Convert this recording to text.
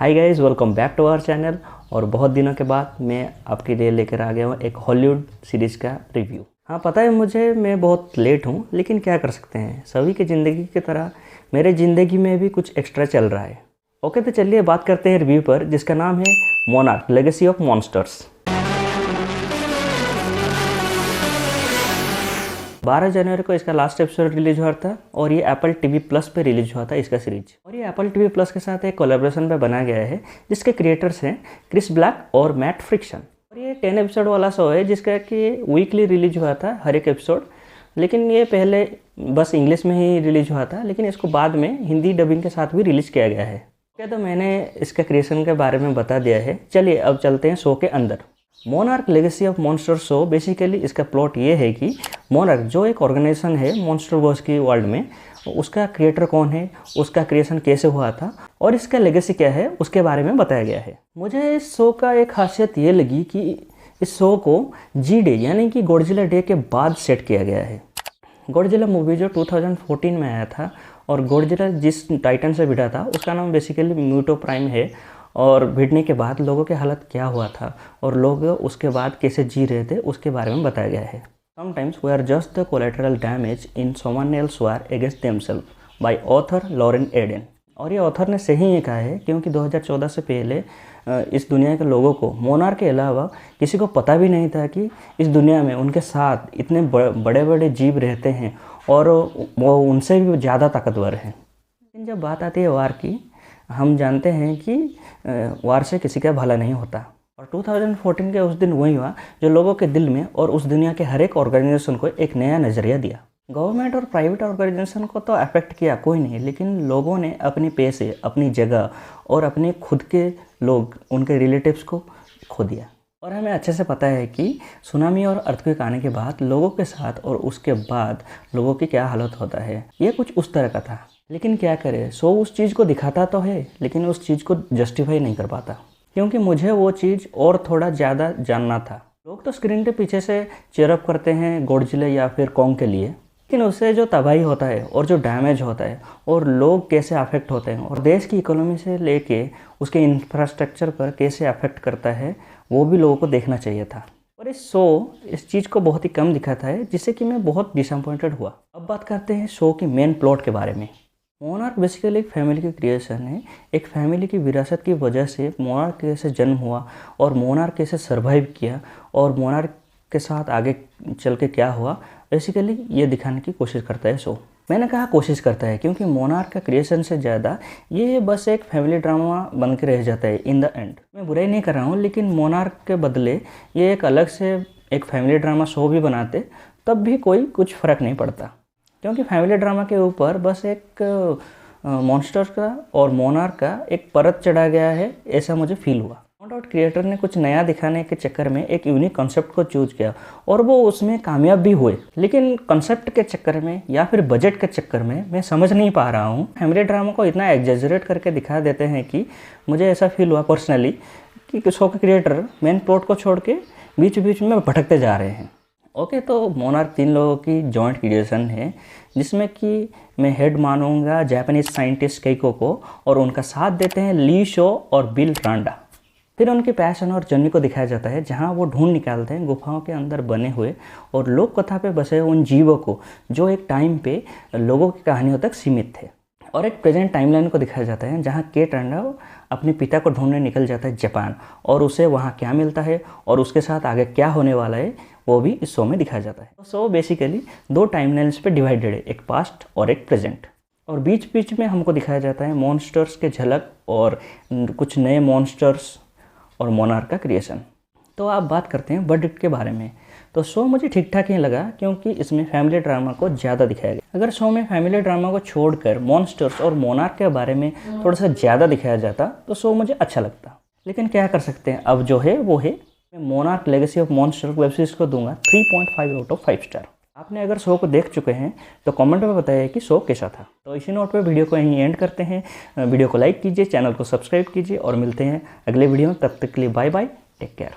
Hi guys, welcome back to our channel. और बहुत दिनों के बाद मैं आपके लिए लेकर आ गया हूँ एक हॉलीवुड सीरीज़ का रिव्यू। हाँ, पता है मुझे, मैं बहुत लेट हूँ, लेकिन क्या कर सकते हैं, सभी की ज़िंदगी की तरह मेरे ज़िंदगी में भी कुछ एक्स्ट्रा चल रहा है। ओके, तो चलिए बात करते हैं रिव्यू पर, जिसका नाम है मोनार्क लेगेसी ऑफ मॉन्स्टर्स। 12 जनवरी को इसका लास्ट एपिसोड रिलीज हुआ था और ये एप्पल टीवी प्लस पे रिलीज हुआ था इसका सीरीज। और ये एप्पल टीवी प्लस के साथ एक कोलैबोरेशन पे बनाया गया है, जिसके क्रिएटर्स हैं क्रिस ब्लैक और मैट फ्रिक्शन। और ये 10 एपिसोड वाला शो है, जिसका कि वीकली रिलीज हुआ था हर एक एपिसोड। लेकिन ये पहले बस इंग्लिश में ही रिलीज हुआ था, लेकिन इसको बाद में हिंदी डबिंग के साथ भी रिलीज किया गया है। क्या तो मैंने इसका क्रिएशन के बारे में बता दिया है। चलिए अब चलते हैं शो के अंदर। Monarch legacy of monster show, basically इसका प्लॉट ये है कि मोनार्क जो एक ऑर्गेनाइजेशन है मॉन्स्टरवर्स की वर्ल्ड में, उसका क्रिएटर कौन है, उसका क्रिएशन कैसे हुआ था और इसका लेगेसी क्या है, उसके बारे में बताया गया है। मुझे इस शो का एक खासियत ये लगी कि इस शो को जी डे यानी कि गॉडजिला डे के बाद सेट किया गया है। गॉडजिला मूवी जो 2014 में आया था, और गॉडजिला जिस टाइटन से भिड़ा था उसका नाम बेसिकली म्यूटो प्राइम है। और भिड़ने के बाद लोगों की हालत क्या हुआ था और लोग उसके बाद कैसे जी रहे थे, उसके बारे में बताया गया है। Sometimes we are just the collateral damage in someone else war against themselves by author Lauren Eden. और ये ऑथर ने सही ये कहा है, क्योंकि 2014 से पहले इस दुनिया के लोगों को मोनार्क के अलावा किसी को पता भी नहीं था कि इस दुनिया में उनके साथ इतने बड़े बड़े जीव रहते हैं और वो उनसे भी ज़्यादा ताकतवर हैं। लेकिन जब बात आती है वार की, हम जानते हैं कि वार से किसी का भला नहीं होता। और 2014 के उस दिन वही हुआ जो लोगों के दिल में और उस दुनिया के हर एक ऑर्गेनाइजेशन को एक नया नज़रिया दिया। गवर्नमेंट और प्राइवेट ऑर्गेनाइजेशन को तो अफेक्ट किया कोई नहीं, लेकिन लोगों ने अपने पैसे, अपनी जगह और अपने खुद के लोग, उनके रिलेटिव्स को खो दिया। और हमें अच्छे से पता है कि सुनामी और अर्थक्वेक आने के बाद लोगों के साथ और उसके बाद लोगों की क्या हालत होता है, ये कुछ उस तरह का था। लेकिन क्या करें, शो उस चीज़ को दिखाता तो है, लेकिन उस चीज़ को जस्टिफाई नहीं कर पाता, क्योंकि मुझे वो चीज़ और थोड़ा ज़्यादा जानना था। लोग तो स्क्रीन के पीछे से चेयरअप करते हैं गॉडजिला या फिर कॉन्ग के लिए, लेकिन उससे जो तबाही होता है और जो डैमेज होता है और लोग कैसे अफेक्ट होते हैं और देश की इकोनॉमी से लेके उसके इंफ्रास्ट्रक्चर पर कैसे अफेक्ट करता है, वो भी लोगों को देखना चाहिए था। और इस शो इस चीज़ को बहुत ही कम दिखाता है, जिससे कि मैं बहुत डिसअपॉइंटेड हुआ। अब बात करते हैं शो की मेन प्लॉट के बारे में। मोनार्क बेसिकली एक फैमिली की क्रिएशन है। एक फैमिली की विरासत की वजह से मोनार्क कैसे जन्म हुआ और मोनार्क कैसे सर्वाइव किया और मोनार्क के साथ आगे चल के क्या हुआ, बेसिकली ये दिखाने की कोशिश करता है शो। मैंने कहा कोशिश करता है, क्योंकि मोनार्क का क्रिएशन से ज़्यादा ये बस एक फैमिली ड्रामा बन के रह जाता है इन द एंड। मैं बुराई नहीं कर रहा हूँ, लेकिन मोनार्क के बदले ये एक अलग से एक फैमिली ड्रामा शो भी बनाते, तब भी कोई कुछ फ़र्क नहीं पड़ता, क्योंकि फैमिली ड्रामा के ऊपर बस एक मॉन्स्टर का और मोनार्क का एक परत चढ़ा गया है, ऐसा मुझे फील हुआ। नो डाउट क्रिएटर ने कुछ नया दिखाने के चक्कर में एक यूनिक कॉन्सेप्ट को चूज किया और वो उसमें कामयाब भी हुए, लेकिन कॉन्सेप्ट के चक्कर में या फिर बजट के चक्कर में मैं समझ नहीं पा रहा हूँ। फैमिली ड्रामा को इतना एग्जेजरेट करके दिखा देते हैं कि मुझे ऐसा फील हुआ पर्सनली कि शो के क्रिएटर मेन प्लॉट को छोड़ के बीच बीच में भटकते जा रहे हैं। ओके, तो मोनार्क 3 लोगों की जॉइंट क्रिएशन है, जिसमें कि मैं हेड मानूंगा जापानीज साइंटिस्ट केइको को, और उनका साथ देते हैं ली शो और बिल रांडा। फिर उनके पैशन और जर्नी को दिखाया जाता है, जहां वो ढूंढ निकालते हैं गुफाओं के अंदर बने हुए और लोक कथा पे बसे उन जीवों को जो एक टाइम पे लोगों की कहानियों तक सीमित थे। और एक प्रेजेंट टाइमलाइन को दिखाया जाता है, जहां केट रांडा अपने पिता को ढूंढने निकल जाता है जापान, और उसे वहाँ क्या मिलता है और उसके साथ आगे क्या होने वाला है, वो भी इस शो में दिखाया जाता है। तो शो बेसिकली 2 टाइमलाइन्स पे डिवाइडेड है, एक पास्ट और एक प्रेजेंट। और बीच बीच में हमको दिखाया जाता है मॉन्स्टर्स के झलक और कुछ नए मॉन्स्टर्स और मोनार्क का क्रिएशन। तो आप बात करते हैं वर्डिक्ट के बारे में। तो शो मुझे ठीक ठाक ही लगा, क्योंकि इसमें फैमिली ड्रामा को ज़्यादा दिखाया गया। अगर शो में फैमिली ड्रामा को छोड़कर मॉन्स्टर्स और मोनार्क के बारे में थोड़ा सा ज़्यादा दिखाया जाता तो शो मुझे अच्छा लगता। लेकिन क्या कर सकते हैं, अब जो है वो है। मैं monarch legacy of monster web series को दूंगा 3.5 आउट ऑफ 5 स्टार। आपने अगर शो को देख चुके हैं तो कमेंट में बताइए कि शो कैसा था। तो इसी नोट पे वीडियो को यहीं एंड करते हैं। वीडियो को लाइक कीजिए, चैनल को सब्सक्राइब कीजिए और मिलते हैं अगले वीडियो में। तब तक के लिए बाय बाय, टेक केयर।